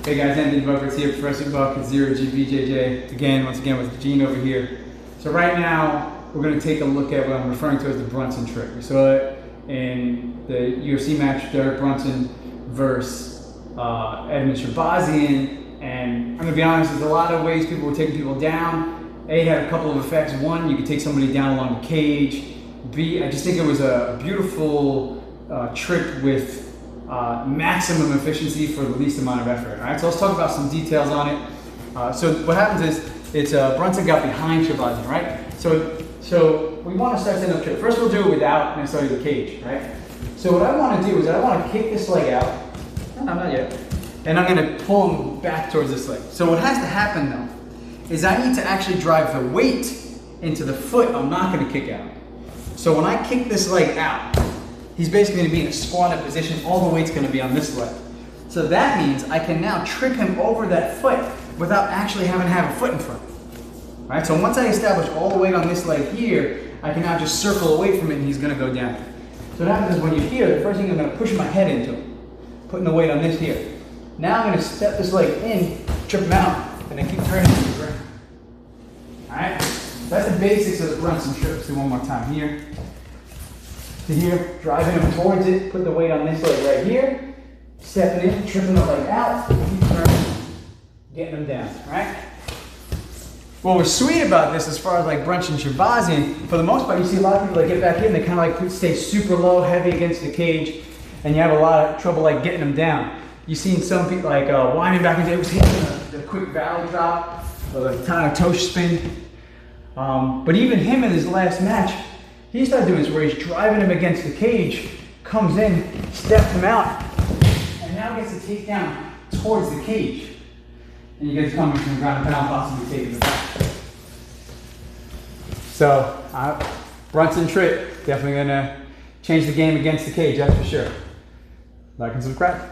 Hey guys, Anthony Buckets here, Professor Buck, 0GBJJ. Once again with Gene over here. So right now, we're going to take a look at what I'm referring to as the Brunson Trip. We saw it in the UFC match, Derek Brunson versus Edmen Shahbazyan. And I'm going to be honest, there's a lot of ways people were taking people down. A, had a couple of effects. One, you could take somebody down along the cage. B, I just think it was a beautiful trip with maximum efficiency for the least amount of effort. All right, so let's talk about some details on it. So what happens is, it's Brunson got behind Shahbazyan, right? So we want to start setting up trip. First, we'll do it without necessarily the cage, right? So what I want to do is I want to kick this leg out. No, not yet. And I'm going to pull him back towards this leg. So what has to happen though is I need to actually drive the weight into the foot I'm not going to kick out. So when I kick this leg out, he's basically going to be in a squatted position. All the weight's going to be on this leg. So that means I can now trip him over that foot without actually having to have a foot in front. All right, so once I establish all the weight on this leg here, I can now just circle away from it and he's going to go down. So what happens is when you're here, the first thing I'm going to push my head into him, putting the weight on this here. Now I'm going to step this leg in, trip him out, and then keep turning to the ground. All right, that's the basics of the Brunson Trip. Let's do one more time. Here to here, driving him towards it, put the weight on this leg right here, stepping in, tripping the leg out, keep turning, getting him down, right? What was sweet about this, as far as like Brunson Shahbazyan, for the most part, you see a lot of people that get back in, they kind of like stay super low, heavy against the cage, and you have a lot of trouble like getting them down. You've seen some people like winding back into it, was hitting the quick valley drop, or the Tanatoshi spin. But even him in his last match, he started doing this where he's driving him against the cage, comes in, steps him out, and now gets the takedown towards the cage. And you guys coming from the ground and pound, possibly taking it back. So, Brunson Trip, definitely gonna change the game against the cage, that's for sure. Like and subscribe.